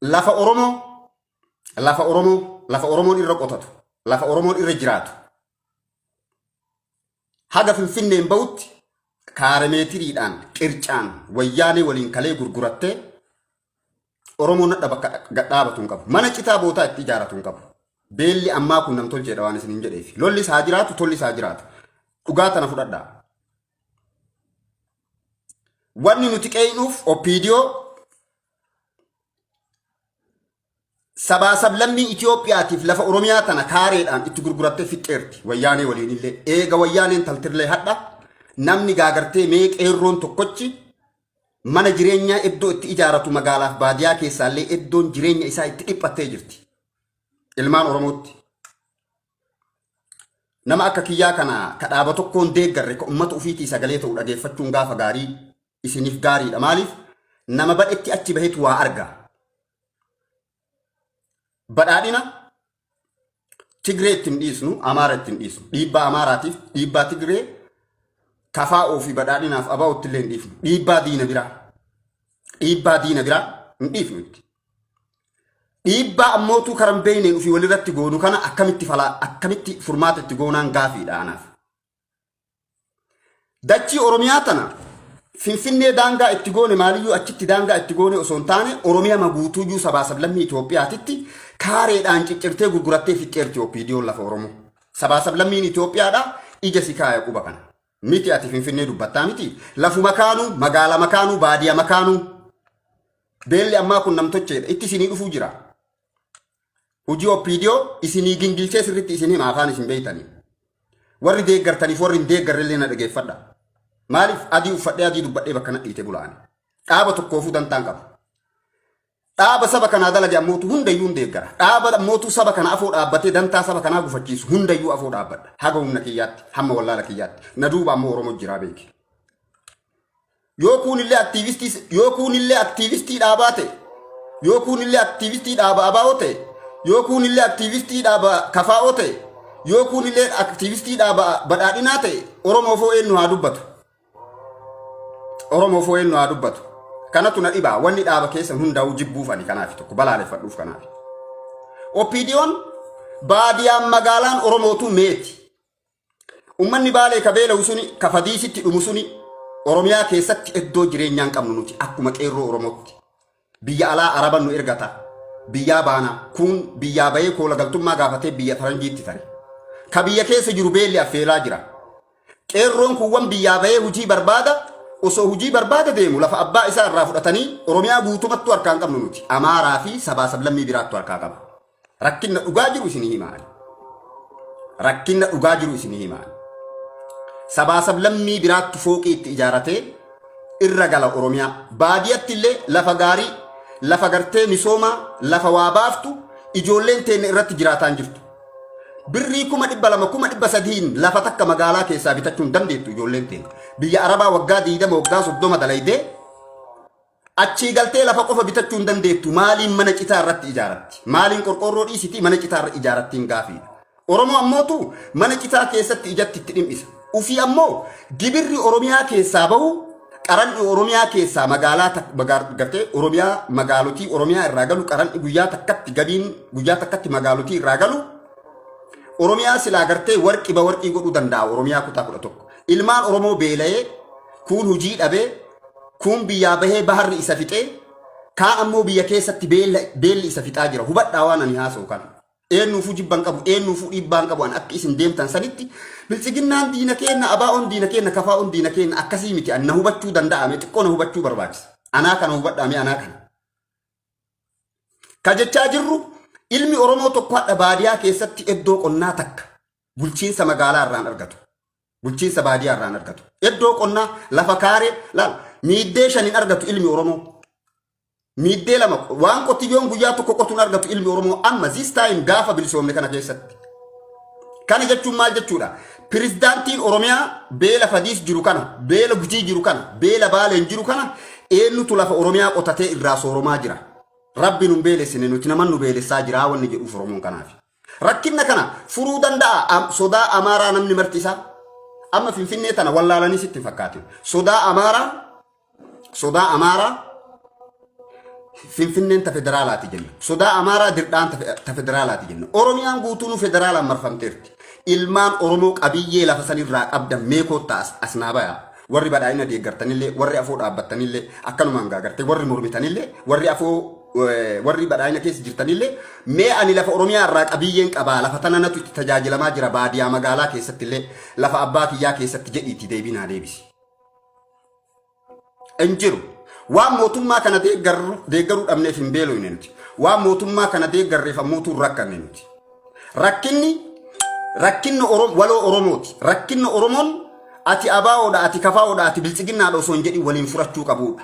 lafa Oromoo lafa Oromoon irra qotatu lafa Oromoon irra jiraatu haga Finfinneen bahutti kaarameetiriidhaan qircaan wayyaanee waliin kalee gurgurattee Oromoon nadha bakka gadhaabatu hin qabu. Mana citaa bootaa itti ijaaratu hin qabu. Beelli ammaa kun namtolcheedha waan isin hin jedheef. Lolli isaa jiraatu, tolli isaa jiraatu. Dhugaa tana fudhadhaa. Wanni nuti qeeynuuf Oppiidiyoo sabaa sablammii Itoophiyaatiif lafa Oromiyaa tana kaareedhaan itti gurgurattee fixxeerti. Wayyaanee waliin illee. Eega wayyaaneen taltirlee hadha namni gaagartee mee qeerroon tokkochi mana jireenyaa iddoo itti ijaaratu magaalaaf baadiyaa keessaallee iddoon jireenya isaa itti dhiphattee jirti. Ilmaan Oromootti. Nama akka kiyyaa kana kadhaaba tokkoon deeggarre ka ummata ufiitii sagalee ta'u dhageeffachuun gaafa gaarii isiniif gaariidha. Maaliif? Nama badhetti achi bahetu waa arga. Badhaadhina Tigree ittiin dhiisnu, Amaara ittiin dhiisnu. Dhiibbaa Amaaraatiif, dhiibbaa Tigree kafaa ofii badhaadhinaaf abaa'utti illee hin dhiifnu. Dhiibbaa diina biraa. Dhiibbaa diina biraa hin dhiifnu itti. Dhiibbaa ammootuu karan beeyneen ofii walirratti goonu kana akkamitti furmaata itti goonaan gaafiidha anaaf. Dachii Oromiyaa tana Finfinnee daangaa itti goone maaliyyuu achitti daangaa itti goone osoo hin taane Oromiyaa maguutuuyyuu sabaa sablammii Itoophiyaatitti kaareedhaan ciccirtee gurgurattee fixxeerti Oppiidiyoon lafa Oromoo. Sabaa sablammiin Itoophiyaadha ija si kaaya quba kana. Miti ati Finfinnee dubbattaa miti. Lafu makaanuu, magaala makaanuu, baadiyaa makaanuu. Beelli ammaa kun namtocheedha. Itti isinii dhufuu jira. Hojii Oppiidiyoo isinii gingilchee sirriitti isinii maafaan isin beeytanii. Warri deeggartaniif warri hin deeggarrellee na dhageeffadha. Maaliif adii uffadhee adii dubbadhee bakka na dhiite bulaani. Dhaaba tokkoofuu dantaan qabu. Dhaaba saba kanaa dalage ammootu hundayyuu hin deeggara. Dhaaba ammootu saba kana afoo dhaabbatee dantaa saba kanaa gufachiisu hundayyuu afoo dhaabbadha. Haga humna kiyyaatti, hamma wallaala kiyyaatti. Na duuba ammoo Oromoo jiraa beeki. Yoo kuunillee aktiivistii dhaabaa ta'e, yoo kuunillee aktiivistii dhaaba abaa'oo ta'e, yoo kuunillee aktiivistii dhaaba kafaa'oo ta'e, yoo kuunillee aktiivistii dhaaba badhaadhinaa ta'e, Oromoofoo eenyu haa dubbatu. Oromoofoo eenyu haa dubbatu. Kanatu na dhibaa wanni dhaaba keessa hundaa'uu jibbuuf ani kanaaf tokko balaaleffadhuuf kanaaf. Oppiidiyoon baadiyaan magaalaan Oromootu meeti. Ummanni Baalee ka beela'u suni ka Fadiisitti dhumu suni Oromiyaa keessatti iddoo jireenyaan qabnu nuti akkuma qeerroo Oromootti. Biyya alaa Araban nu ergata. Biyyaa baana kun biyyaa bahee koola galtummaa gaafatee biyya faranjiitti tare. Ka biyya keessa jiru beelli affeelaa jira. Qeerroon kuwwan biyyaa bahee hujii barbaada. Osoo hujii barbaada deemu lafa abbaa isaa irraa fudhatanii Oromiyaa guutumattuu harkaan qabnu nuti. Amaaraa fi sabaa sablammii biraattu harkaa qaba. Rakkinna dhugaa jiru isinii himaani. Rakkinna dhugaa jiru isinii himaani. Sabaa sablammii biraattu fooqii itti ijaaratee irra gala Oromiyaa. Baadiyyaatti illee lafa gaarii, lafa gartee misoomaa, lafa waa baaftu ijoolleen teenne irratti jiraataan jirtu. Birrii 200,000 lafa takka magaalaa keessaa bitachuun dandeettu ijoolleen teenne. Biyya Arabaa waggaa 20 waggaa 30 dalaydee achii galtee lafa qofa bitachuun dandeettu. Maaliin mana citaa irratti ijaaratti? Maaliin qorqorroo dhiisitii mana citaa irra ijaarattiin gaafiidha. Oromoo ammootu mana citaa keessatti ijatti itti dhimisa. Ufii ammoo gibirri Oromiyaa keessaa bahu qaranni Oromiyaa keessaa magaalaa gartee Oromiyaa magaalotii Oromiyaa irraa galu qaranni guyyaa takkatti gabiin guyyaa takkatti magaalotii irraa galu Oromiyaa silaa gartee warqii ba warqii godhuu danda'a Oromiyaa kutaa 11. Ilmaan Oromoo beela'ee kun hujii dhabee kun biyyaa bahee baharri isa fixee kaan ammoo biyya keessatti beelli isa fixaa jira. Hubadhaa waan ani haasa'u kana. Eenyuufuu jibban qabu, eenyuufuu dhiibbaan qabu an akka isin deemtan sanitti bilchiginnaan diina keenna, abaa'oon diina keenna, kafaa'oon diina keenna akkasii miti. An na hubachuu danda'ame xiqqoo na hubachuu barbaachisa. Anaa kana hubadhaame anaa kana. Ka jechaa jirru ilmi Oromoo tokko hadha baadiyaa keessatti iddoo qonnaa takka bulchiinsa magaalaa irraan argatu. Bulchiinsa baadiyaa irraan argatu. Iddoo qonnaa lafa kaaree laal miiddee 5 argatu ilmi Oromoo. Miiddee 2 waan qotiyyoon guyyaa tokko qotuun argatu ilmi Oromoo amma this time gaafa bilisoomne kana keessatti. Kana jechuun maal jechuudha? Pirezidaantiin Oromiyaa beela Fadiis jiru kana, beela Gujii jiru kana, beela Baaleen jiru kana eenyutu lafa Oromiyaa qotatee irraa sooromaa jira. Rabbi nun beelessine nuti naman nu beelessaa jira wanni jedhuuf Oromoon kanaaf. Rakkinna kana furuu danda'a sodaa Amaaraa namni martisaa. Amma Finfinnee tana wallaalanii sitti fakkaatu. Sodaa Amaaraa Finfinneen ta federaalaati jenna. Sodaa Amaaraa dirdhaan ta federaalaati jenna. Oromiyaan guutuun federaalaan marfamteerti. Ilmaan Oromoo qabiyyee lafa sanirraa qabdan meekoo taas asnaa bayaa. Warri badhaa'ina deeggartanillee, warri afoo dhaabbattanillee, akkanumaan gaagarte, warri mormitanillee, warri badhaa'ina keessa jirtanillee, mee ani lafa Oromiyaa irraa qabiyyeen qabaa, lafa tana natu itti tajaajilamaa jira baadiyaa magaalaa keessattillee, lafa abbaa kiyyaa keessatti jedhiitti deebinaa deebisi. Injiru. Waan mootummaa kana deeggaruu dhabneef hin beelofne nuti. Waan mootummaa kana deeggarreef ammoo rakkanne nuti. Rakkinni waloo Oromooti. Rakkinni Oromoon ati abaa'oodha, ati kafaa'oodha, ati bilchiginnaadha osoo hin jedhin waliin furachuu qabuudha.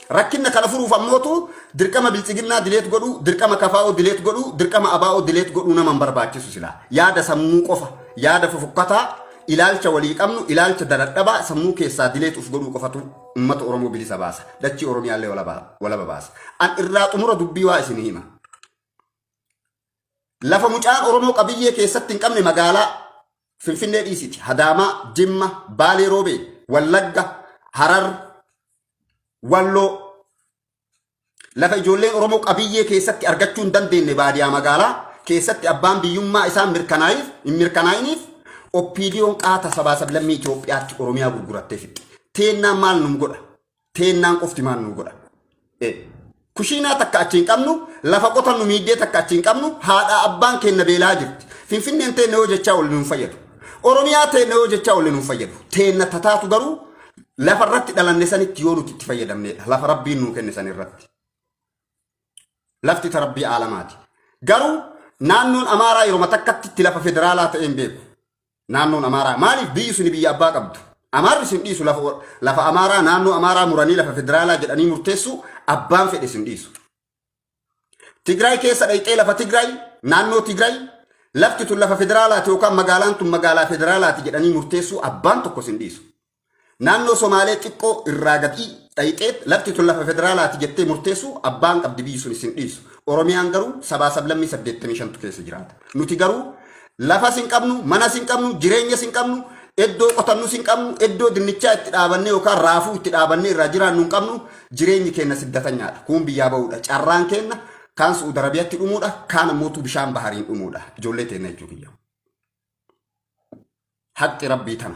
Rakkinna kana furuuf ammootu dirqama bilchiginnaa dileet godhuu, dirqama kafaa'oo dileet godhuu, dirqama abaa'oo dileet godhuu nama hin barbaachisu silaa. Yaada sammuu qofa, yaada fufukkataa, ilaalcha walii qabnu, ilaalcha dadhabaa sammuu keessaa dileet uf godhuu qofatu ummata Oromoo bilisa baasa. Dachii Oromiyaallee walaba baasa. An irraa xumura dubbii waa isin hima. Lafa mucaan Oromoo qabiyyee keessatti hin qabne magaalaa Finfinnee dhiisiti. Hadaamaa, Jimma, Baalee Roobee, Wallagga, Harar, Walloo. Lafa ijoolleen Oromoo qabiyyee keessatti argachuu hin dandeenye baadiyaa magaalaa keessatti abbaan biyyummaa isaan hin mirkanaa'iniif oppiidiyoon qaata sabaa sablammii Itoophiyaatti Oromiyaa gurgurattee fixxe. Teennaan maal nu godha? Teennaan qofti maal nu godha? Kushiinaa takka achi hin qabnu, lafa qotannu miiddee takka achi hin qabnu, haadha abbaan kenna beelaa jirti. Finfinneen teenne yoo jechaa ol nuun fayyadu. Oromiyaa teenne yoo jechaa ol nuun fayyadu. Teenna tataatu garuu lafa irratti dhalanne sanitti yoo nuti itti fayyadamneedha. Lafa rabbiin nuu kenne san irratti. Lafti ta rabbii aalamaati. Garuu naannoon Amaaraa yeroo takkatti itti lafa federaalaa ta'een beeku. Naannoon Amaaraa maaliif biyyi suni biyya abbaa qabdu? Amaarri sin dhiisu lafa Amaaraa naannoo Amaaraa muranii lafa federaalaa jedhanii murteessu abbaan fedhe sin dhiisu. Tigraay keessa dhayxee lafa Tigraay naannoo Tigraay lafti tun lafa federaalaati yookaan magaalaan tun magaalaa federaalaati jedhanii murteessu abbaan tokko sin dhiisu. Naannoo Somaalee xiqqoo irraa gadii dhayxee lafti tun lafa federaalaati jettee murteessu abbaan qabdi biyyi sun sin dhiisu. Oromiyaan garuu sabaa sablammii 85 keessa jiraata. Nuti garuu lafa sin qabnu, mana sin qabnu, jireenya sin qabnu, eddoo qotannu sin qabnu, eddoo dinnichaa itti dhaabannee yookaan raafuu itti dhaabannee irraa jiraannu hin qabnu, jireenyi keenya siddatanyaadha. Kun biyyaa ba'uudha. Carraan keenya kaan Suudi Arabiyaatti dhumuudha, kaan ammoo bishaan bahariin dhumuudha. Ijoollee teenya jechuu kiyya. Haqqi rabbii tana.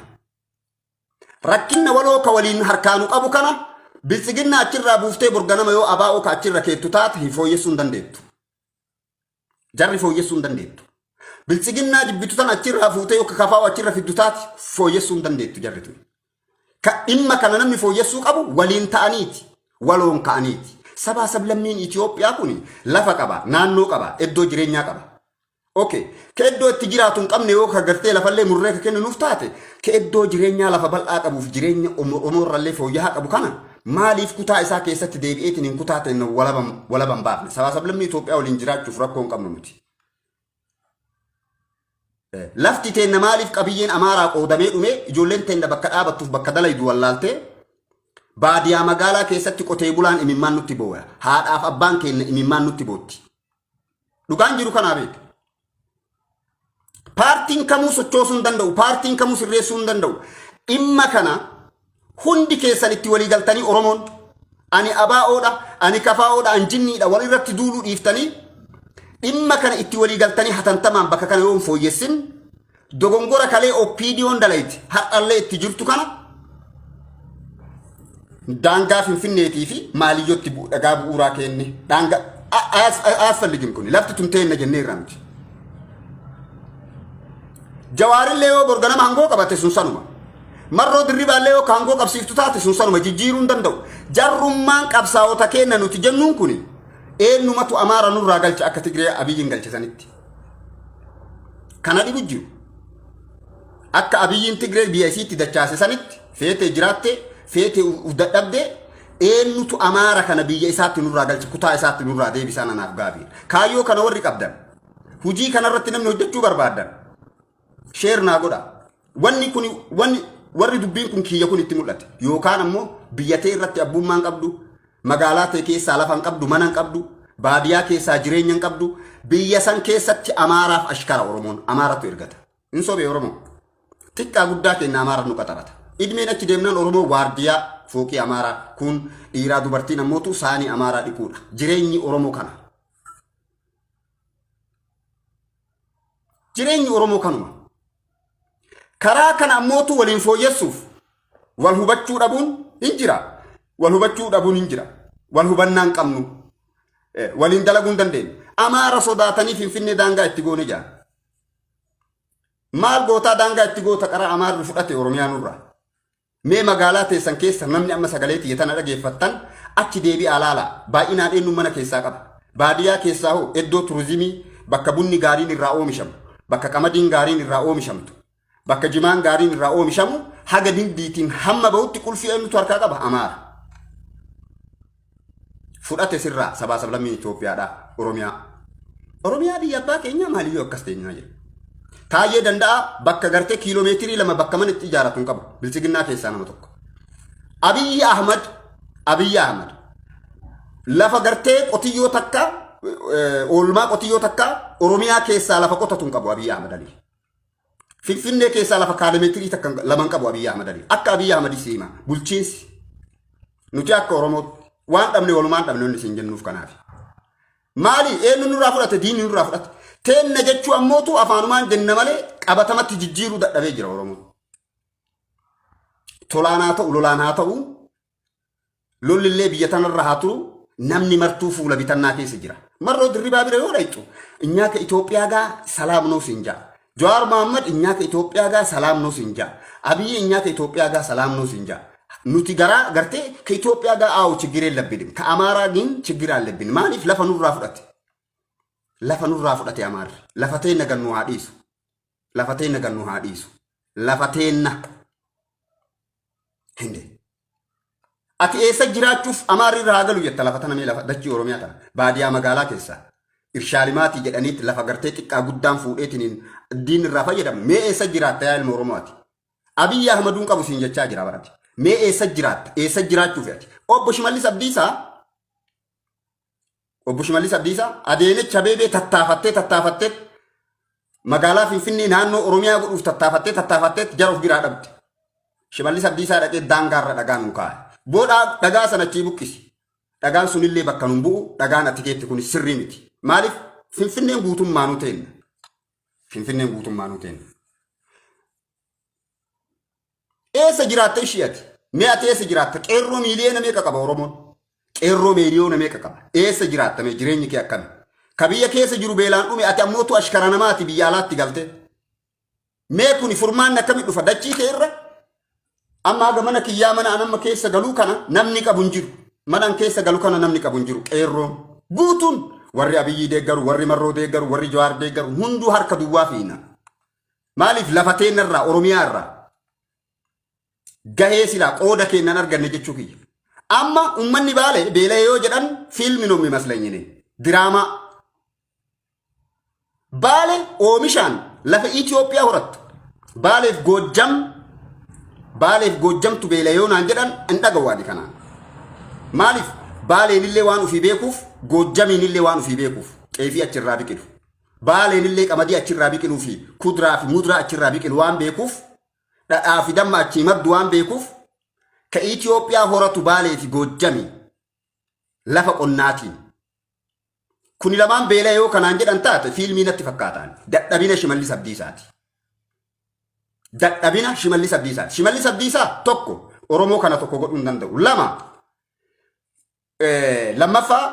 Rakkinna waloo ka waliin harkaanu qabu kana bilchiginna achirraa buuftee borganama yoo abaa'oo ka achirra keettu taate hin fooyyessuu hin dandeettu. Jarri fooyyessuu hin dandeettu. Bilchiginnaa jibbitu tan achirraa fuutee yookaan kafaa'u achirra fiddu taate fooyyessuu hin dandeettu jarri tun. Ka dhimma kana namni fooyyessuu qabu waliin ta'aniiti, waloon ka'aniiti. Sabaa sablammiin Itoophiyaa kun lafa qaba, naannoo qaba, eddoo jireenyaa qaba. Okay, ka eddoo itti jiraatu hin qabne yoo ka gartee lafallee murree ka kennuuf taate, ka eddoo jireenyaa lafa bal'aa qabuuf jireenya Oromoorrallee fooyya'aa qabu kana maaliif kutaa isaa keessatti deebi'eetiin hin kutaateen walaban baafne? Sabaa sablammii Itoophiyaa waliin jiraachuuf rakkoo hin qabnu nuti. Lafti teenna maaliif qabiyyeen Amaaraa qoodamee dhume ijoolleen teenna bakka dhaabattuuf bakka dalaydu wallaaltee baadiyaa magaalaa keessatti qotee bulaan imimmaan nutti boo'a. Haadhaaf abbaan keenya imimmaan nutti bootti. Dhugaan jiru kanaa beeku. Paartiin kamuu sochoosuu hin danda'u, paartiin kamuu sirreessuu hin danda'u. Dhimma kana hundi keessan itti walii galtanii Oromoon ani abaa'oodha, ani kafaa'oodha, ani jinniidha walirratti duuluu dhiiftanii dhimma kana itti walii galtanii hatantamaan bakka kana yoo hin fooyyessin dogongora kalee oppiidiyoon dalayti har'allee itti jirtu kana daangaa Finfinneetii fi maaliyyootti dhagaa bu'uuraa kenne daangaa asfalligin kun lafti tun teenna jennee irraa miti. Jawaarillee yoo borganama hangoo qabate sun sanuma. Marroo dirribaallee yoo hangoo qabsiiftu taate sun sanuma jijjiiruu hin danda'u. Jarrummaan qabsaa'ota kenna nuti jennuun kuni eenyumatu Amaara nurraa galcha akka Tigree Abiyyiin galchisanitti. Kana dhibu jiru. Akka Abiyyiin Tigree biyya isiitti dachaase sanitti feetee jiraattee feetee dadhabdee eenyutu Amaara kana biyya isaatti nurraa galcha kutaa isaatti nurraa deebisaa nanaaf gaabii. Kaayyoo kana warri qabdan. Hujii kanarratti namni hojjechuu barbaadan. Sheer naa godha. Warri dubbiin kun kiyya kun itti mul'ate. Yookaan ammoo biyyatee irratti abbummaan qabdu. Magaalaa ta'e keessaa lafa hin qabdu, mana hin qabdu, baadiyaa keessaa jireenya hin qabdu, biyya san keessatti Amaaraaf ashkara Oromoon Amaaratu ergata. Hin sobee Oromoo. Xiqqaa guddaa keenya Amaara nu qaxarata. idmeen achi deemnaan oromoo waardiyaa fooqii amaaraa kun dhiiraa dubartiin ammootu saanii amaaraa dhiquudha jireenyi oromoo kana jireenyi oromoo kanuma karaa kana ammootu waliin fooyyessuuf wal hubachuu dhabuun hin jira wal hubachuu dhabuun hin jira wal hubannaan qabnu waliin dalaguun dandeenyu amaara sodaatanii finfinnee daangaa itti goone jaa maal gootaa daangaa itti goota qaraa amaarri fudhate oromiyaan irraa mee magaalaa teessan keessa namni amma sagalee tiyyatana dhageeffattan achi deebi'aa laala baay'inaan eenyu mana keessaa qaba baadiyyaa keessaa hoo iddoo turizimii bakka bunni gaariin irraa oomishamu bakka qamadiin gaariin irraa oomishamtu bakka jimaan gaariin irraa oomishamu haga dindiitiin hamma bahutti qulfii eenyutu harkaa qaba amaara fudhate sirraa sabaa sablammiin Itoophiyaadha oromiyaa biyya abbaa keenya maaliyyoo akkas teenyaa jira taayee danda'a bakka gartee kiiloomeetirii 2 bakka mana itti ijaaratu hin qabu bilchiginnaa keessaa nama tokko Abiyyi Ahmad lafa gartee qotiyyoo takka oolmaa qotiyyoo takka oromiyaa keessaa lafa qotatu hin qabu Abiyyi Ahmad Ali Finfinnee keessaa lafa kiiloomeetirii takka lama hin qabu Abiyyi Ahmad Ali akka Abiyyi Ahmad siima bulchiinsi nuti akka oromoo waan dhabne walumaan dhabne onni siin jennuuf kanaaf maali eenyu nurraa fudhate diinni nurraa fudhate teenna jechuu ammootu afaanumaan jenna malee qabatamatti jijjiiruu dadhabee jira oromoo tolaanaa ta'u lolaanaa ta'u lollillee biyya tanarra haa turu namni martuu fuula bitannaa keessa jira marroo dirribaa bira yoo dhayxu inyaaka Itoophiyaa gaa salaam noo sinjaa Jawaar Mohammad inyaaka Itoophiyaa gaa salaam noo sinjaa Abiyyi inyaaka Itoophiyaa gaa salaam noo sinjaa nuti garaa gartee ka Itoophiyaa gaa aawu chigireen labbidin ka amaaraa gin chigiraan labbin maaliif lafa nurraa fudhate amaarri lafa teenna gannu haa dhiisu lafa teenna hinde ati eessa jiraachuuf amaarri irraa haa galu jetta lafa tana mee lafa dachii oromiyaa tana baadiyyaa magaalaa keessaa irshaalimaati jedhaniitti lafa gartee xiqqaa guddaan fuudheetiniin diin irraa fayyadamu mee eessa jiraatta yaa ilma oromooti Abiyyi Ahmaduun qabu siin jechaa jira barati mee eessa jiraatta eessa jiraachuuf ati obbo Shimallis Abdiisaa adeemicha beebee tattaafattee magaalaa Finfinnee naannoo Oromiyaa godhuuf tattaafattee jara of biraa dhabde Shimallis Abdiisaa dhaqee daangaarra dhagaa nuu kaa'e booda dhagaa sana achii buqqisi dhagaan sunillee bakka nun bu'u dhagaan ati keetti kun sirrii miti maaliif Finfinneen guutummaanuu teenna eessa jiraatta ishii ati mee ati eessa jiraatta qeerroo miiliyoona meeqa qaba oromoon qeerroo miiliyoona meeqa qaba eessa jiraatta mee jireenyi kee akkami ka biyya keessa jiru beelaan dhume ati ammootu ashkara namaati biyya alaatti galte mee kuni furmaanni akkami dhufa dachii kee irra amma haga mana kiyyaa mana anamma keessa galuu kana namni qabu hin jiru manan keessa galu kana namni qabu hin jiru qeerroon guutuun warri Abiyyi deeggaru warri Marroo deeggaru warri Jawaar deeggaru hunduu harka duwwaa fiina maaliif lafa teenarraa oromiyaa irraa gahee silaa qooda kennan arganne jechuu kiyya amma ummanni baale beela'ee yoo jedhan fiilmi noomni maslanyine diraamaa baale oomishaan lafa Itoophiyaa horattu baaleef Goojjamtu beela'ee yoo naan jedhan hin dhagawaani kanaan maaliif baaleenillee waan ufii beekuuf Goojjamiinillee waan ufii beekuuf qeefii achirraa biqilu baaleenillee qamadii achirraa biqiluu fi kuduraa fi muduraa achirraa biqilu waan beekuuf dhadhaa fi damma achii maddu waan beekuuf ka Itoophiyaa horatu baalee fi Goojjamii lafa qonnaatiin kuni lamaan beela'ee yoo kanaan jedhan taate fiilmii natti fakkaataan dadhabina Shimallis Abdiisaati Shimallis Abdiisaa tokko oromoo kana tokko godhuu hin danda'u lammaffaa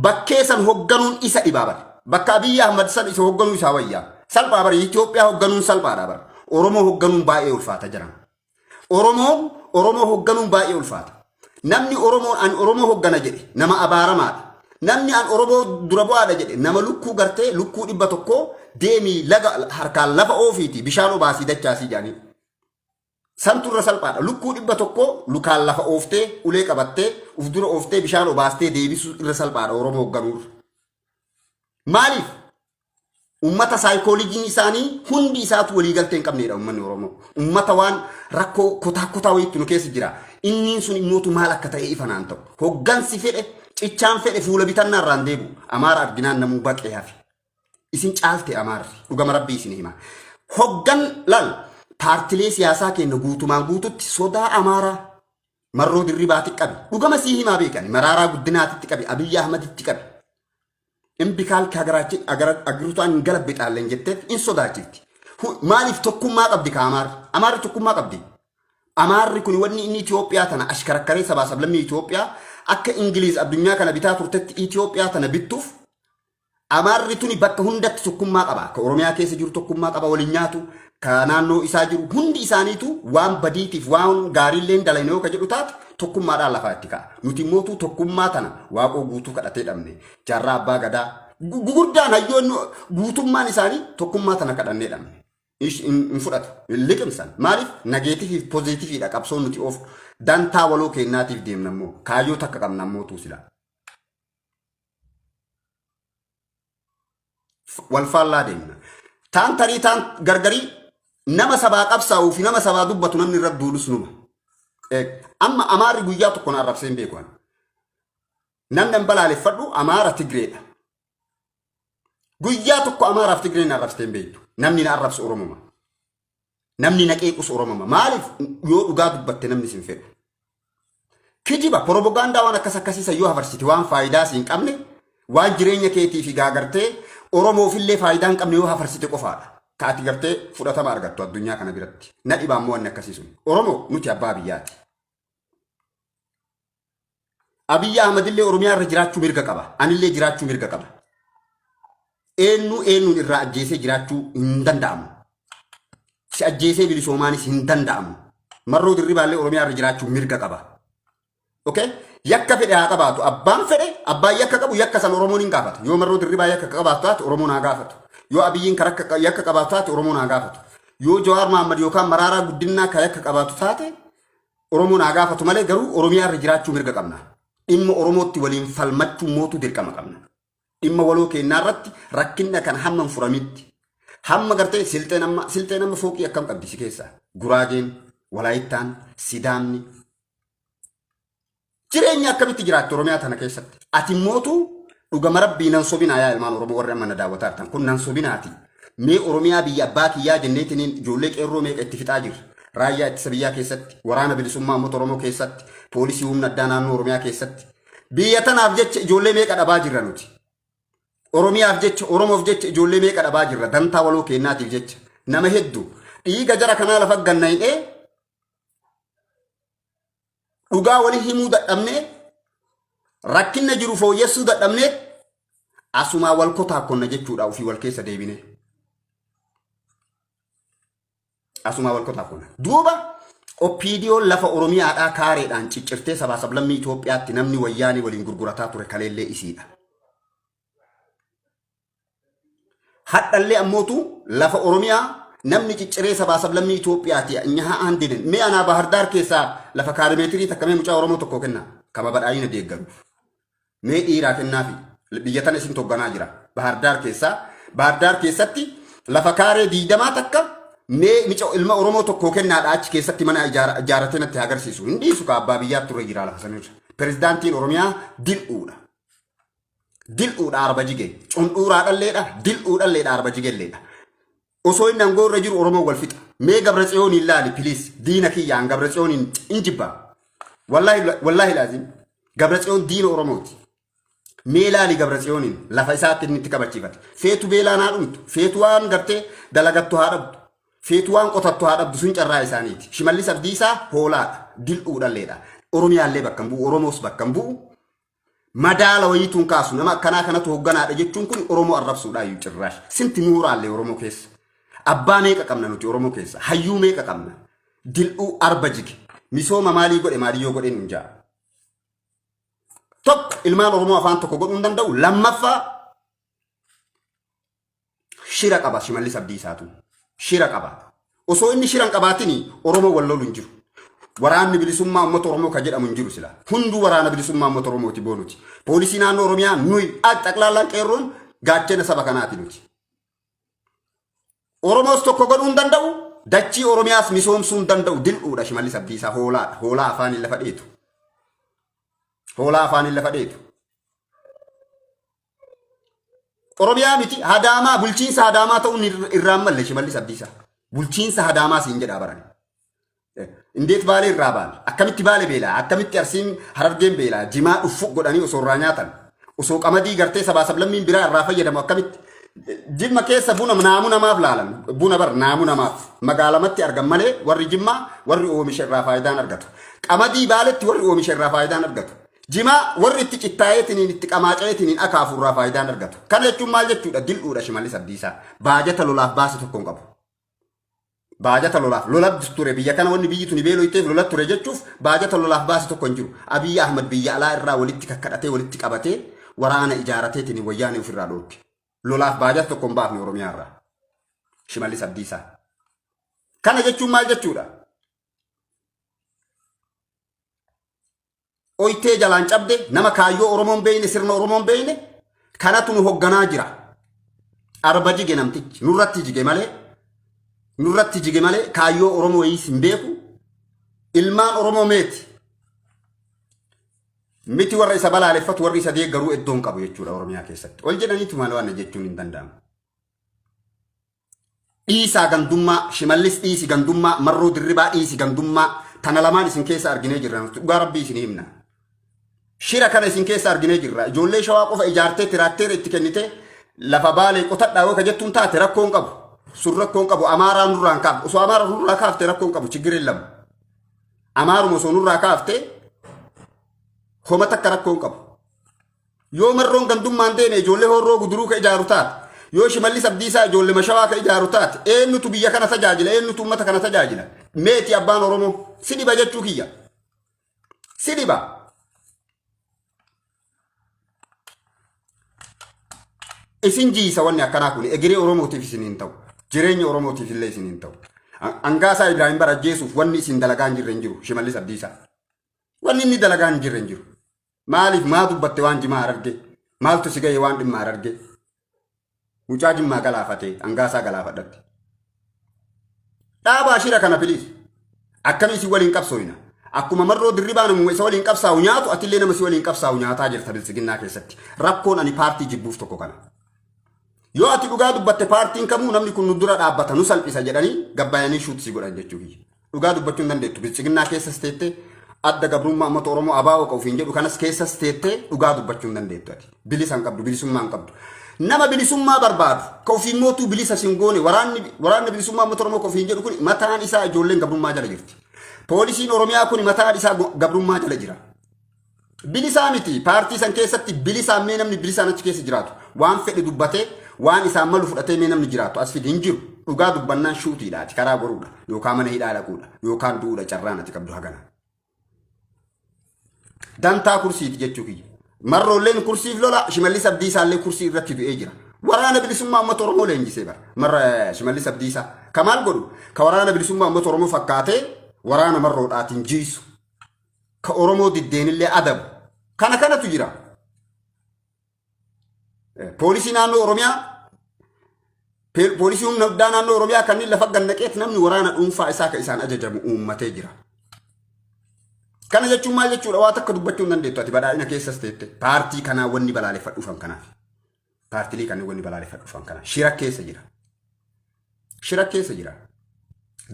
bakkee san hogganuun isa dhibaa bara bakka Abiyyi Ahmad san isa hogganuu isaa wayyaa salphaa bara Itoophiyaa hogganuun salphaadha bara oromoo hogganuun baay'ee ulfaata jiran oromoo hogganuun baay'ee ulfaata namni oromoo hoggana jedhe nama abaaramaadha namni an oromoo dura bu'aadha jedhe nama lukkuu gartee lukkuu 100 deemii laga harkaan lafa oofiiti bishaan obaasii dachaasii jaanii santurra salphaadha lukkuu 100 lukaan lafa ooftee ulee qabattee uf dura ooftee bishaan obaastee deebisuu irra salphaadha oromoo hogganuurra maaliif ummata saayikoolojiin isaanii hundi isaatu waliigaltee hin qabneedha ummanni oromoo ummata waan rakkoo kutaa wayiitti nu keessa jira inniin sun immootu maal akka ta'e ifanaan ta'u hoggansi fedhe cichaan fedhe fuula bitannaa irraan deebu amaara arginaan namuu baqee hafe isin caalte amaarri dhugama rabbii isin hima hoggan lal paartilee siyaasaa kenna guutumaan guututti sodaa amaaraa marroo dirribaatti qabi. Dhugama sii himaa beekani maraaraa guddinaatitti qabi Abiyyi Ahmaditti qabi. Imbikaal kagaraachi agrirutaan hin galabbe xaalleen jetteet in sodaachifti. Maaliif tokkummaa qabdi ka Amaarri tokkummaa qabdi. Amaarri kun wanni inni Itoophiyaa tana ashkarakkaree sabaa sablammii Itoophiyaa akka Ingiliiz addunyaa kana bitaa turtetti Itoophiyaa tana bittuuf Amaarri tuni bakka hundatti tokkummaa qaba. Ka Oromiyaa keessa jiru tokkummaa qaba waliin nyaatu. Ka naannoo isaa jiru hundi isaaniitu waan badiitiif waan gaariilleen dalanoo ka jedhu taate tokkummaadhaan lafaatti ka'a. Nuti immoo tokkummaa tana waaqoo guutuu kadhatee dhabne. Jaarraa abbaa gadaa gurguddaan hayyoon guutummaan isaanii tokkummaa tana kadhannee dhabne. In fudhatu liqimsan maaliif nageetiif pozitiifiidha qabsoon nuti of dantaa waloo kennaatiif deemna immoo kaayyoo takka qabna immoo tuusila. Wal faallaa deemna. Taan tarii taan gargarii nama sabaa qabsaa'uu fi nama sabaa dubbatu namni irra duulus numa. Amma Amaarri guyyaa tokko na arrabsee hin beeku. Namni hin balaaleffadhu Amaara Tigreedha. Guyyaa tokko Amaaraaf Tigreen na arrabsee hin beektu. Namni na arrabsu Oromoma. Namni na qeequs Oromoma. Maaliif yoo dhugaa dubbatte namni sin fedhu. Kijiba propagaandaa waan akkas akkasiisa yoo hafarsite waan faayidaa siin qabne waan jireenya keetii fi gaagartee Oromoofillee faayidaa hin qabne yoo hafarsite qofaadha. Kaati gartee fudhatama argattu addunyaa kana biratti. Na dhibaa immoo wanni akkasii sun. Oromoo nuti abbaa biyyaati. Abiyyi Ahmadillee Oromiyaa irra jiraachuu mirga qaba. Anillee jiraachuu mirga qaba. Eenyuun irraa ajjeesee jiraachuu hin danda'amu. Si ajjeesee bilisoomaanis hin danda'amu. Marroo dirribaallee Oromiyaa irra jiraachuu mirga qaba. Okay? Yakka fedhe haa qabaatu. Abbaan fedhe abbaan yakka qabu yakka san Oromoon hin gaafatu. Yoo marroo dirribaa yakka qabaatu taate Oromoon haa gaafatu. Yoo Abiyyiin yakka qabaatu taate Oromoon haa gaafatu. Yoo Jawaar Mohaammed yookaan Maraaraa Guddinaa ka yakka qabaatu taate Oromoon haa gaafatu malee garuu Oromiyaa irra jiraachuu mirga qabna. Dhimma Oromootti waliin falmachuu mootu dirqama qabna. Dhimma waloo kennaa irratti rakkinna kan hamma furamitti. Hamma gartee silxeen amma fooqii akkam qabdi si keessaa. Guraageen, Walaayittaan, Sidaamni. Jireenya akkamitti jiraatti Oromiyaa tana keessatti. Ati mootu dhugama rabbii nan sobinaa yaa ilmaan Oromoo warri amma na daawwataa jirtan kun nan sobinaati. Mee Oromiyaa biyya abbaa kiyyaa jenneetiniin ijoollee qeerroo meeqa itti fixaa jirra. Raayyaa ittisa biyyaa keessatti, waraana bilisummaa uummata Oromoo keessatti, poolisii humna addaa naannoo Oromiyaa keessatti. Biyya tanaaf jecha ijoollee meeqa dhabaa jirra nuti. Oromiyaaf jecha, Oromoof jecha ijoollee meeqa dhabaa jirra dantaa waloo kennaatiif jecha. Nama hedduu dhiiga jara kanaa lafa ganna hidhee dhugaa walii himuu dadhabnee rakkinna jiru fooyyessuu dadhabnee asumaa wal kotaakonna jechuudha ofii wal keessa deebinee. Asumaa wal kotaakonna. Duuba Oppiidiyoon lafa Oromiyaadhaa kaareedhaan ciccirtee sabaa sablammii Itoophiyaatti namni wayyaanii waliin gurgurataa ture kaleellee isiidha. Hadhallee ammootu lafa Oromiyaa namni cicciree sabaa sablammii Itoophiyaatti nyaha aandinen mee anaa Bahardaar keessaa lafa kaarimeetirii takka mee mucaa Oromoo tokko kenna kama badhaayina deeggaru. Mee dhiiraa kennaafi biyya tana isin togganaa jira. Bahardaar keessatti lafa kaaree 20 takka mee mica ilma Oromoo tokko kennaadha achi keessatti mana ijaaratee natti agarsiisu. Hindiisu ka abbaa biyyaatti turre jira lafa sanirra. Pirezidaantiin Oromiyaa dil'uudha. Dil'uudha arba jigee. Cunduuraa dhalleedha. Dil'uudhalleedha arba jigeelleedha. Osoo inni aangoo irra jiru Oromoo wal fixa. Mee Gabratsiyoon ilaali piliis diina kiyyaan Gabratsiyoon hin jibbaa. Wallaahi laazim Gabratsiyoon diina Oromooti. Mee ilaali Gabratsiyooniin lafa isaatti inni itti kabachiifate. Feetu beelaan haa dhumtu. Feetu waan gartee dalagattu haa dhabdu. Feetu waan qotattu haa dhabdu sun carraa isaaniiti. Shimallis Abdiisaa hoolaadha. Dil'uudhalleedha. Oromiyaallee bakka hin bu'u. Oromoos bakka hin bu'u. Madaala wayituun kaasu nama akkanaa kanatu hogganaadha jechuun kun Oromoo arrabsuudhaa iyyuu cirraash. Sinti muuraallee Oromoo keessa. Abbaa meeqa qabna nuti Oromoo keessa? Hayyuu meeqa qabna? Dil'uu arba jige. Misooma maalii godhe maaliyyoo godhe nun jaa. Tokko ilmaan Oromoo afaan tokko godhuu hin danda'u. Lammaffaa shira qaba Shimallis Abdiisaatu. Shira qaba. Osoo inni shiran qabaatini Oromoo wal lolu hin jiru. Waraanni bilisummaa uummata Oromoo ka jedhamu hin jiru sila. Hunduu waraana bilisummaa uummata Oromooti boonuti. Poolisii naannoo Oromiyaa nuyi xaqlaalaan qeerroon gaachana saba kanaati nuti. Oromoos tokko godhuu hin danda'u. Dachii Oromiyaas misoomsuu hin danda'u. Dil'uudha Shimallis Abdiisaa hoolaadha. Hoolaa afaaniin lafa dheetu. Hoolaa afaaniin lafa dheetu. Oromiyaa miti Hadaamaa bulchiinsa Hadaamaa ta'uun irraan malle Shimallis Abdiisaa. bulchiinsa hadaamaa siin jedhaa baran. Indeet baalee irraa baal akkamitti baale beelaa akkamitti arsiin harargeen beelaa jimaa dhufu godhanii osoo irraa nyaatan osoo qamadii gartee sabaa sablammiin biraa irraa fayyadamu akkamitti jimma keessa buna naamu namaaf laalan buna bar naamu namaaf magaalamatti argan malee warri jimmaa warri oomisha irraa faayidaan argatu qamadii baaletti warri oomisha irraa faayidaan argatu jimaa warri itti cittaayetiniin itti qamaacayetiniin akaafu irraa faayidaan argatu kana jechuun maal jechuudha dil'uudha Shimallis Abdiisaa baajata lolaaf baase tokkoon qabu. Baajata lolaaf ture biyya kana wanni biyyi tuni beeloo itteef lolat ture jechuuf baajata lolaaf baase tokko hin jiru. Abiy Ahmad biyya alaa irraa walitti kakkadhatee walitti qabatee waraana ijaarateetiin wayyaanee ofirraa dhookke. Lolaaf baajata tokko hin baafne Oromiyaa irraa. Shimallis Abdiisaa. Kana jechuun maal jechuudha? Oyitee jalaan cabde nama kaayyoo Oromoon beeyne sirna Oromoon beeyne kanatu nu hogganaa jira. Arba jige namtichi nurratti jige malee kaayyoo Oromoo wayis hin beeku ilmaan Oromoo miti warra isa balaaleffatu warri isa deeggaruu iddoon qabu jechuudha Oromiyaa keessatti ol jedhaniitu maal waan jechuun hin danda'amu. Dhiisaa gandummaa Shimallis dhiisi gandummaa Marroo Dirribaa dhiisi gandummaa tana lamaan isin keessa arginee jirra dhugaa rabbii isin himna. Shira kana isin keessa arginee jirra ijoollee shawaa qofa ijaartee tiraakteera itti kennite lafa baalee qotadhaa yoo ka jettuun taate rakkoon qabu. Sun rakkoon qabu Amaaraa nurraan kaaf osoo Amaaraa nurraa kaafte rakkoon qabu chiggireen lamu Amaaruma osoo nurraa kaafte homa takka rakkoon qabu yoo Marroon gandummaan deeme ijoollee horroo guduruu ka ijaaru taate yoo Shimallis Abdiisaa ijoollee mashawaa ka ijaaru taate eenyutu biyya kana tajaajila eenyutu uummata kana tajaajila meeti abbaan Oromoo sidiba jechuu kiyya sidiba isin jiisa wanni akkanaa kun egeree Oromootiif isin hin ta'u. Jireenya Oromootiif illee isin hin ta'u. Angaasaa Ibraahim barajjeesuuf wanni isin dalagaa hin jirre hin jiru Shimallis Abdiisaa. Wanni inni dalagaa hin jirre hin jiru. Maaliif maa dubbatte waan jimaa arge? Maaltu si ga'e waan dhimmaa arge? Mucaa jimmaa galaafatee angaasaa galaafadhatte. Dhaabaa shira kana filiis. Akkamii si waliin qabsooyina. Akkuma Marroo Dirribaa namu isa waliin qabsaa'u nyaatu atillee nama si waliin qabsaa'u nyaataa jirta bilisiginnaa keessatti. Rakkoon ani paartii jibbuuf tokko kana. Yoo ati dhugaa dubbatte paartiin kamuu namni kun nu dura dhaabbata nu salphisa jedhanii gabbaayanii shuutii godhan jechuudha. Dhugaa dubbachuu hin dandeettu bilisiginnaa keessas teettee adda gabrummaa uummata Oromoo abaa'oo qabuuf jedhu kanas keessas teettee dhugaa dubbachuu hin dandeettu ati. Bilisa hin qabdu bilisummaa hin qabdu. Nama bilisummaa barbaadu ka ofiin mootuu bilisa sin goone waraanni bilisummaa uummata Oromoo ka ofiin jedhu kun mataan isaa ijoolleen gabrummaa jala jirti. Poolisiin Oromiyaa kun mataan isaa gabrummaa jala jira. Bilisaa miti paartii san keessatti bilisaan mee namni bilisaan achi keessa jiraatu waan fedhe dubbatee waan isaan malu fudhatee mee namni jiraatu as fidi hin jiru dhugaa dubbannaan shuutiidhaati karaa goruudha yookaan mana hidhaa dhaquudha yookaan du'uudha carraan ati qabdu hagana. Dantaa kursiiti jechuu kiyya. Marroolleen kursiif lola Shimallis Abdiisaallee kursii irratti du'ee jira. Waraana bilisummaa uummata Oromoo leenjisee bara. Marra Shimallis Abdiisaa ka maal godhu ka waraana bilisummaa uummata Oromoo fakkaatee waraana marroodhaatiin jiisu ka Oromoo diddeenillee adabu kana kanatu jira. Poolisii naannoo Oromiyaa poolisii humna guddaa naannoo Oromiyaa kanneen lafa gannaqeet namni waraana dhuunfaa isaa ka isaan ajajamu uummatee jira. Kana jechuun maal jechuudha waa takka dubbachuu hin dandeettu ati badhaadhina keessas teette paartii kanaa wanni balaaleffadhuufan kanaaf paartilee kanneen wanni balaaleffadhuufan kanaaf shira keessa jira. Shira keessa jira.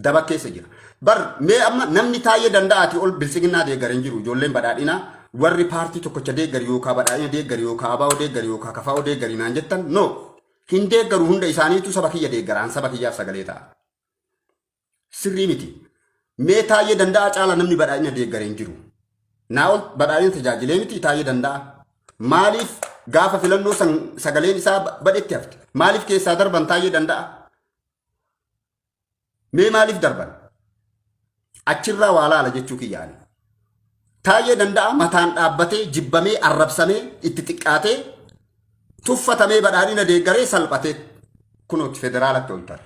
Daba keessa jira. Bar mee amma namni taayee danda'aati ol bilisiginnaa deeggar hin jiru ijoolleen badhaadhinaa warri paartii tokkocha deeggar yookaan badhaadhina deeggar yookaan abaa'oo deeggar yookaan kafaa'oo deeggar naan jettan no hin deeggaru hunda isaaniitu saba kiyya deeggaraan saba kiyyaaf sagalee ta'a. Sirrii miti. Mee taayee danda'a caala namni badhaadhina deeggar hin jiru. Naa ol badhaadhina tajaajilee miti taayee danda'a. Maaliif gaafa filannoo sagaleen isaa badhetti hafte? Maaliif keessaa darban taayee danda'a? Mee maaliif darban? Achirraa waa laala jechuu kiyyaani. Taayee danda'a mataan dhaabbatee jibbamee arrabsamee itti xiqqaatee tuffatamee badhaadhina deeggaree salphatee kunuutti federaalatti ol tare.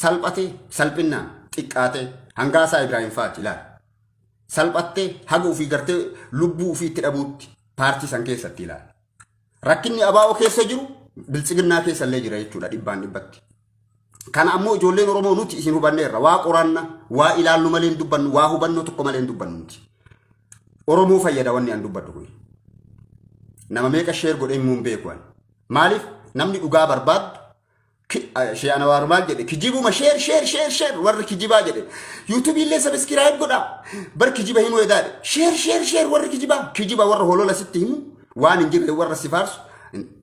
Salphatee salphinnaan xiqqaatee hangaasaa Ibraahim Faati ilaala. Salphattee haga ofii gartee lubbuu ofii itti dhabuutti paartii san keessatti ilaala. Rakkinni abaa'oo keessa jiru bilisiginnaa keessa illee jira jechuudha dhibbaan dhibbatti. Kana ammoo ijoolleen Oromoo nuti isin hubanneerra waa qoranna waa ilaallu malee hin dubbannu waa hubannoo tokko malee hin dubbannu nuti. Oromoo fayyada wanni an dubbadhu kun. Nama meeqa sheer godhee immoo hin beeku. Maaliif namni dhugaa barbaadu شيء أنا وارمال جدي كجيبوا ما شير ور كجيبا جدي يوتيوب اللي سبسكرايب قدا بر كجيبا هيمو يدار شير ور كجيبا ور هولو لا ستهم وان نجيب ور سفارس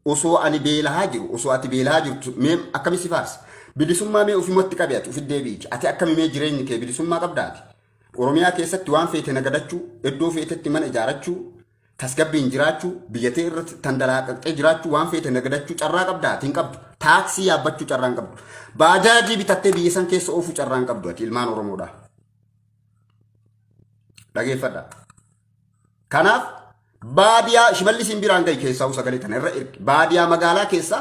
وسو أني بيلا هاجر وسو أتي بيلا هاجر ميم أكمل سفارس بدي سما مي وفي موت كبيات وفي الدبيج أتي أكمل مي جرين كي بدي سما قبضاتي ورميا كيسة وان في تنقدتشو إدو في تتمن إجارتشو تسكبين جراتشو بيجتير تندلاك إجراتشو وان في تنقدتشو ترى قبضاتي قبض تاكسي يابتشو ترى قبض باجاجي بتتي بيسان كيس أوفو ترى قبضاتي المان ورمودا لقي فدا كناف باديا شمالي سنبيران جاي كيسا وسكالي تنر باديا مقالا كيسا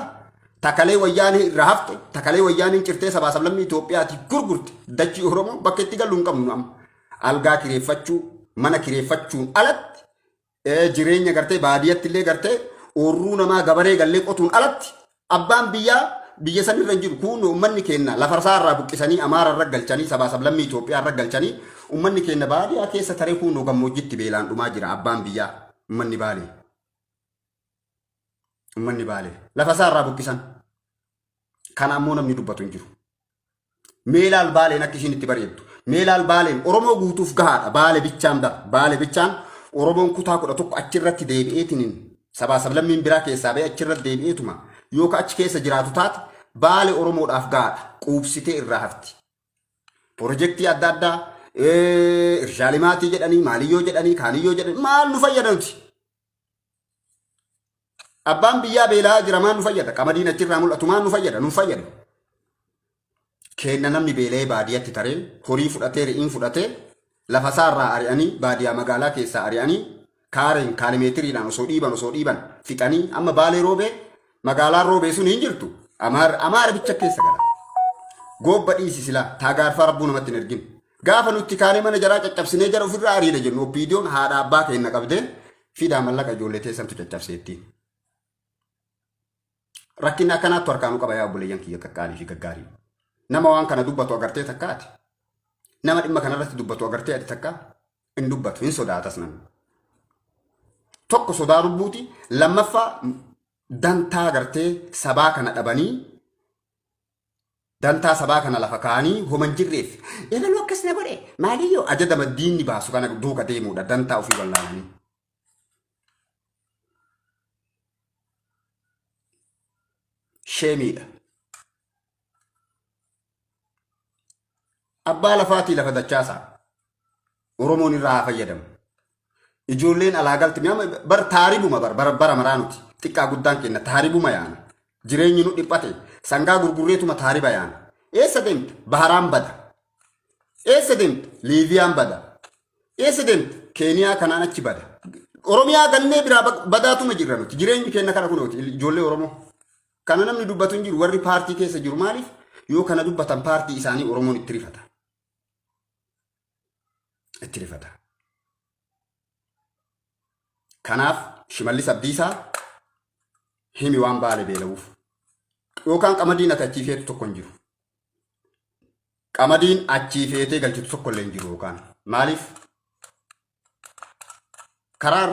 تكالي وياني رهفت تكالي وياني كرتي سبا سبلمي توبياتي كرغرت دجي أهرمو بكتي قلون كم نعم algaa kireeffachuu mana kireeffachuun alatti jireenya gartee baadiyyaatti illee gartee oorruu namaa gabaree gallee qotuun alatti abbaan biyya san irra jiru kun ummanni keenya lafarsaa irraa buqqisanii amaara irra galchanii sabaa sablammii Itoophiyaa irra galchanii ummanni keenya baadiyyaa keessa taree kun gammoojjitti beelaan dhumaa jira abbaan biyyaa ummanni baalee lafarsaa irraa buqqisan kana ammoo namni dubbatu hin jiru meelaal baaleen akka ishiin itti bareeddu meelaal baaleen oromoo guutuuf gahaadha baale bichaan oromoon kutaa kudha tokko achirratti deebi'eetiniin sabaa sablammiin biraa keessaa ba'e achirratti deebi'eetuma yookaan achi keessa jiraatu taate baale oromoodhaaf gahaadha quubsitee irraa hafti pirojektii adda addaa irshaalimaatii jedhanii maaliyyoo jedhanii kaaniyyoo jedhanii maal nu fayyadamti abbaan biyyaa beelaa jira maal nu fayyada qamadiin achirraa mul'atu maal nu fayyada kenna namni beelee baadiyyaatti taree horii fudhatee re'iin fudhatee lafa isaarraa ari'anii baadiyyaa magaalaa keessaa ari'anii kaareen kaalimeetiriidhaan osoo dhiiban fixanii amma baalee roobee magaalaan roobee sun hin jirtu amaara bicha keessa gala goobba dhiisi silaa taagaarfaa rabbuu namatti hin ergin gaafa nutti kaanee mana jaraa caccabsinee jara ofirraa ariine jennu oppiidiyoon haadha abbaa keenna qabdee fidaa mallaqa ijoollee teessantu caccabseetti rakkinni akkanaattu harkaanuu qaba yaa obboleeyyan kiyya qaqqaalii fi gaggaarii nama waan kana dubbatu agartee takkaati nama dhimma kanarratti dubbatu agartee ati takka hin dubbatu hin sodaatas namni tokko sodaa lubbuuti lammaffaa dantaa agartee sabaa kana dhabanii dantaa sabaa kana lafa kaanii homan jirreef eegaluu akkas na godhe maaliyyoo ajajama diinni baasu kana duuka deemuudha dantaa ofii wallaalanii sheemiidha abbaa lafaatii lafa dachaasaa oromoon irraa haa fayyadamu ijoolleen alaa galti bar taaribuma bara maraanuti xiqqaa guddaan kenna taaribuma yaana jireenyi nu dhiphate sangaa gurgurreetuma taariba yaana eessa deemta baharaan bada eessa deemta liiviyaan bada eessa deemta keeniyaa kanaan achi bada oromiyaa gannee biraa badaatuma jirra nuti jireenyi kenna kana kunooti ijoollee oromoo kana namni dubbatu hin jiru warri paartii keessa jiru maaliif yoo kana dubbatan paartii isaanii oromoon itti rifata kanaaf shimallis abdiisaa himi waan baale beela'uuf yookaan qamadiin akka achiifeetu tokko hin jiru qamadiin achiifeetee galchitu tokko illee hin jiru yookaan maaliif karaa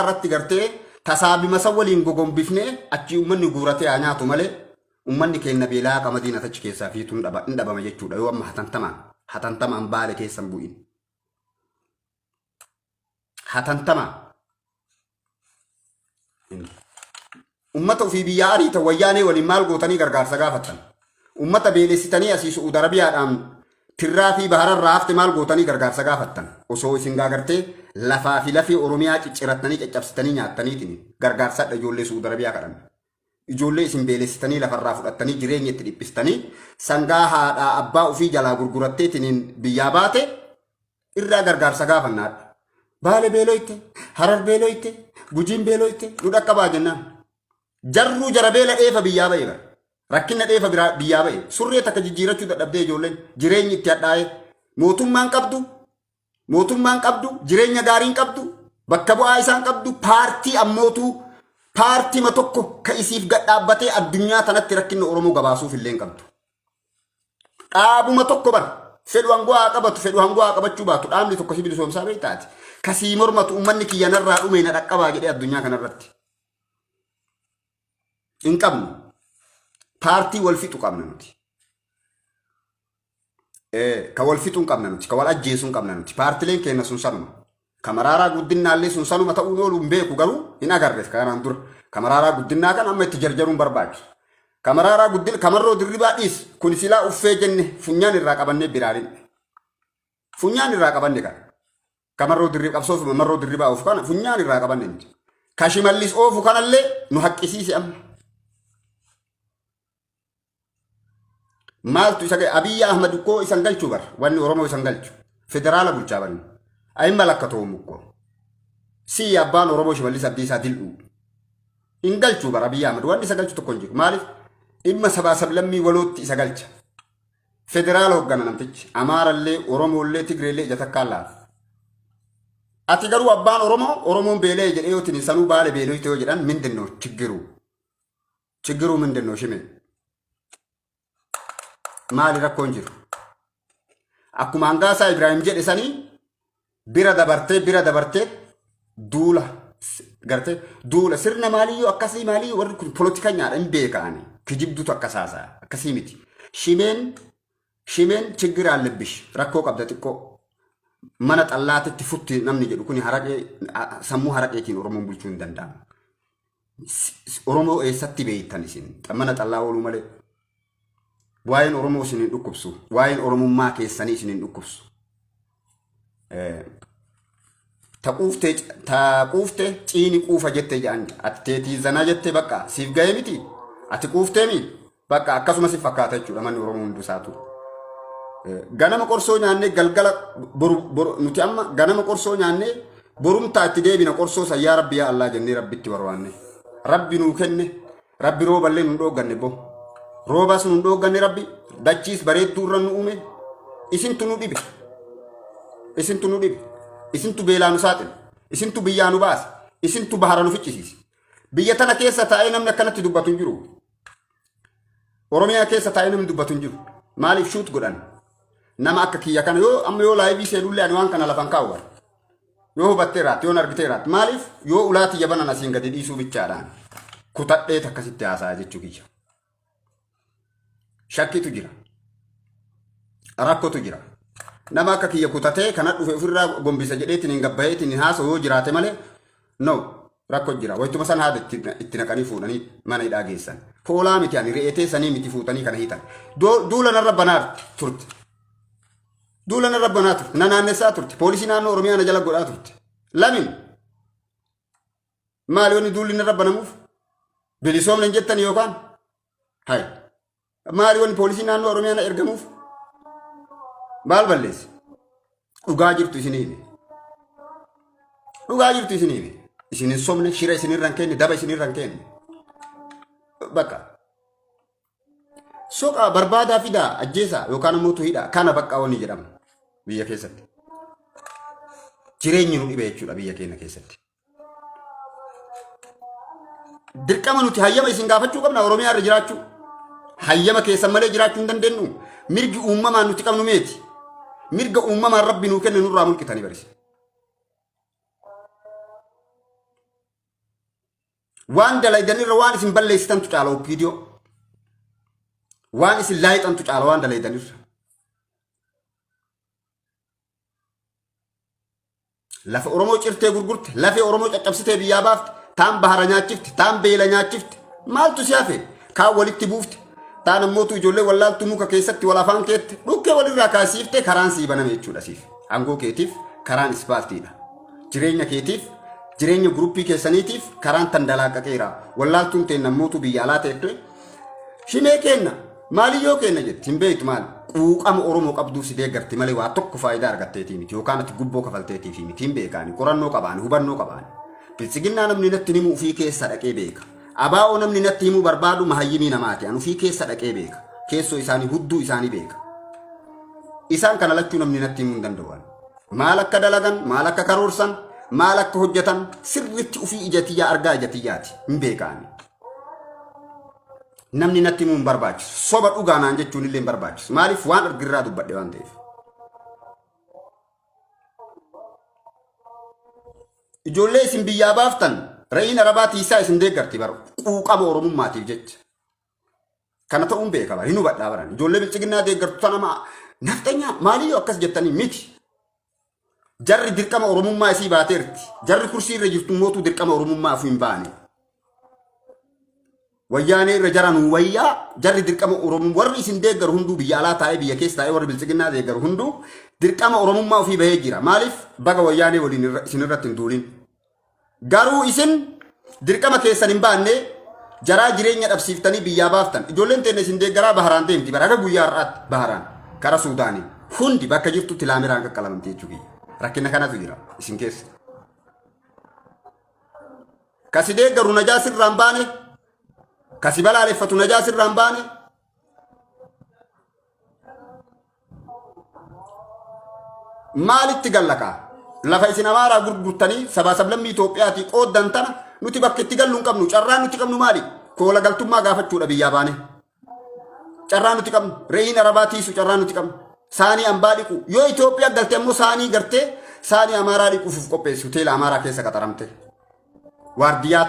irratti gartee tasaabima san waliin gogombifnee achi ummanni guuratee haa nyaatu malee ummanni keenya beelaa qamadiin achi keessaa fiitu hin dhabama jechuudha yoo amma hatantamaan baale keessan bu'in hatantamaan ummata ofii biyyaa ariita wayyaanee waliin maal gootanii gargaarsa gaafattan ummata beelessitanii asii Su'uud Arabiyaadhaan tirraa fi bahararraa hafte maal gootanii gargaarsa gaafattan osoo isin gaagartee lafaa fi lafee oromiyaa ciccirattanii caccabsitanii nyaattaniitiin gargaarsadha ijoollee Su'uud Arabiyaa kadhan ijoollee isin beelessitanii lafarraa fudhattanii jireenya itti dhiphistanii sangaa haadhaa abbaa ofii jalaa gurguratteetiin biyyaa baate irraa gargaarsa gaafannaadha baale beeloyte harar beeloyte gujiin beeloyte nu dhaqqabaa jennaan jarruu jara beela dheefa biyyaa ba'e bara rakkina dheefa biyyaa ba'e surree takka jijjiirachuu dadhabdee ijoolleen jireenyi itti hadhaa'e mootummaan qabdu jireenya gaariin qabdu bakka bu'aa isaan qabdu paartii ammootuu paartiima tokko ka isiif gadhaabbatee addunyaa tanatti rakkina oromoo gabaasuuf illee qabdu dhaabuma tokko bara fedhu hangoo haa qabatu fedhu hangoo haa qabachuu baatu dhaabni tokko si bilisoomsaa beektaati kasii mormatu ummanni kiyyanarraa dhume na dhaqqabaa jedhee addunyaa kanarratti hin qabnu paartii wal fixu qabna nuti. Ka wal fixuun qabna nuti, ka wal ajjeesuun qabna nuti. Paartileen keenya sun sanuma. Ka Maraaraa Guddinaallee sun sanuma ta'uu oolu hin beeku garuu hin agarre kanaan dura. Ka Maraaraa Guddinaa kan amma itti jarjaruun barbaachisu. Ka Maraaraa Guddina kamarroo dirribaa dhiis kun silaa uffee jenne funyaan irraa qabannee biraanin. Funyaan irraa qabanne kan. Kamarroo dirribaa qabsoof marroo dirribaa oofu kana funyaan irraa qabanne miti. Ka Shimallis oofu kanallee nu haqqisiise amma. Maaltu isa Abiy Ahmed ko isan galchuu bar wanni Oromoo isan galchu federaala bulchaa barni ay malakkatoo mukko si abbaan Oromoo Shimallis Abdiisaa dil'u in galchuu bar Abiy Ahmed wanni isa galchu tokko hin jiru maaliif dhimma sabaa sablammii walootti isa galcha federaala hoggana namtichi Amaarallee Oromollee Tigreellee ija takkaan laaf ati garuu abbaan Oromoon beelee jedhee yootiin sanuu baale beeloo yoo jedhan mindennoo chiggiru mindennoo shimee maali rakkoon jiru akkuma hangaasaa Ibrahim jedhe sanii bira dabartee duula garte duula sirna maaliyyoo akkasii maaliyyoo warri kun politika nyaadha hin beekaani kijibdutu akkasaasaa akkasii miti shimeen chiggira allebbish rakkoo qabda xiqqoo mana xallaatitti futti namni jedhu kuni haraqee sammuu haraqeetiin Oromoon bulchuu hin danda'amu. Oromoo eessatti beeytan isin mana xallaa ooluu malee waa'een Oromoo isin hin dhukkubsu waa'een Oromummaa keessanii isin hin dhukkubsu. Taquuftee ciini quufa jettee jedhan ati teetii zanaa jettee bakka siif ga'ee miti ati quuftee mi bakka akkasuma si fakkaata jechuudha manni Oromoo hundusaatu. Ganama qorsoo nyaannee galgala nuti amma ganama qorsoo nyaannee borumtaa itti deebina qorsoo sayyaa Rabbi yaa Allah jennee Rabbitti barbaanne. Rabbi nuu kenne Rabbi rooballee nu dhoogganne boo. Roobas nu dhoogganne Rabbi dachiis bareedduu irra nu uume isintu nu dhibe. Isintu beelaa nu saaxile. Isintu biyyaa nu baase. Isintu bahara nu ficcisiise. Biyya tana keessa taa'ee namni akkanatti dubbatu hin jiru. Oromiyaa keessa taa'ee namni dubbatu hin jiru. Maaliif shuut godhan? Nama akka kiyya kana yoo laayivii seenullee ani waan kana lafan kaawwan. Yoo hubatteeraat yoo argiteeraat maaliif yoo ulaati yabanan asiin gadi dhiisuu bichaadhaan kutadhee akkasitti haasaa jechuu kiyya. Shakkitu jira. Rakkotu jira. Nama akka kiyya kutatee kana dhufe ofirraa gombisa jedheetiin hin gabbaheetiin hin haasa'u yoo jiraate malee no rakko jira. Wayituma san haada itti naqanii fuudhanii mana hidhaa geessan. Foolaa miti ani re'etee sanii miti fuutanii kana hiitan. Duula narra banaa turte. Duula narra banaa turte. Na naannessaa turte. Poolisii naannoo Oromiyaa na jala godhaa turte. Lamin maali wanni duulli narra banamuuf? Bilisoomna hin jettan yookaan? Hai. Maali wanni poolisii naannoo Oromiyaa na ergamuuf? Maal balleessi? Dhugaa jirtu isin hime. Dhugaa jirtu isin hime. Isin hin somne shira isin irraan kenne daba isin irraan kenne. Bakka. Soqa barbaadaa fidaa ajjeesaa yookaan immoo tuhidhaa kana bakka wanni jedhamu biyya keessatti. Jireenyi nu dhibe jechuudha biyya keenya keessatti. Dirqama nuti hayyama isin gaafachuu qabna Oromiyaa irra jiraachuu. Hayyama keessan malee jiraachuu hin dandeenyu. Mirgi uumamaan nuti qabnu meeti. Mirga uumamaan Rabbi nuu kenne nurraa mulqitanii barisi. Waan dalaydanirra waan isin balleessitantu caala OPDO. Waan isin laayitantu caala waan dalaydanirra. Lafa Oromoo cirtee gurgurte, lafa Oromoo caccabsitee biyyaa baafte, taan bahara nyaachifte, taan beela nyaachifte, maaltu si hafe? Kaan walitti buufte. Taan ammootu ijoollee wallaaltu muka keessatti wal afaan keette dhukkee walirraa kaasiifte karaan sii baname jechuudha siif. Aangoo keetiif karaan ispaaltiidha. Jireenya keetiif jireenya guruppii keessaniitiif karaan tan dalaaqaqeera. Wallaaltuun teen ammootu biyya alaa teette shimee kenna maaliyyoo kenna jetti hin beektu maali. Quuqama Oromoo qabduuf si deeggarti malee waa tokko faayidaa argatteetii miti yookaan ati gubboo kafalteetii miti hin beekaani qorannoo qabaani hubannoo qabaani. Bilisiginnaa namni natti himu ufii keessa dhaqee beeka. Abaa'oo namni natti himuu barbaadu mahayyimii namaati. Anu fi keessa dhaqee beeka. Keessoo isaanii hudduu isaanii beeka. Isaan kana lachuu namni natti himuu hin danda'u. Maal akka dalagan, maal akka karoorsan, maal akka hojjetan sirriitti ufii ijatiyyaa argaa ijatiyyaati. Hin beekaani. Namni natti himuu hin barbaachisu. Soba dhugaanaan jechuun illee hin barbaachisu. Maaliif waan argirraa dubbadhe waan ta'eef. Ijoollee isin biyyaa baaftan re'in arabaa tiisaa isin deeggarti baru quuqama Oromummaatiif jecha. Kana ta'uun beekama. Hin hubadhaa baran. Ijoollee bilchiginnaa deeggartu sana nafxanyaa maaliyyoo akkas jettanii miti. Jarri dirqama Oromummaa isii baateerti. Jarri kursii irra jirtu mootu dirqama Oromummaa afuu hin baane. Wayyaanee irra jaran wayyaa jarri dirqama Oromummaa warri isin deeggaru hunduu biyya alaa taa'ee biyya keessa taa'ee warri bilchiginnaa deeggaru hunduu dirqama Oromummaa ofii bahee jira. Maaliif baga wayyaanee waliin isin irratti hin duulin. Garuu isin dirqama keessan hin baanne jaraa jireenya dhabsiiftanii biyyaa baaftan. Ijoolleen teenne isin deeggaraa baharaan deemti. Baraga guyyaa har'aatti baharaan kara Suudaanii hundi bakka jirtutti laameraan qaqqalamamtee jechuudha. Rakkina kanatu jira isin keessa. Kasi deeggaru najaa sirraan baane kasi balaaleffatu najaa sirraan baane maalitti gallakaa lafa isin amaaraa gurgurtanii sabaa sablammii Itoophiyaatii qooddan tana nuti bakka itti gallu hin qabnu carraan nuti qabnu maali koola galtummaa gaafachuudha biyyaa baane carraan nuti qabnu reeyin arabaa tiisu carraan nuti qabnu saanii ambaa dhiqu yoo Itoophiyaa galte ammoo saanii gartee saanii amaaraa dhiquuf qopheessu hoteela amaaraa keessa qaxaramte waardiyyaa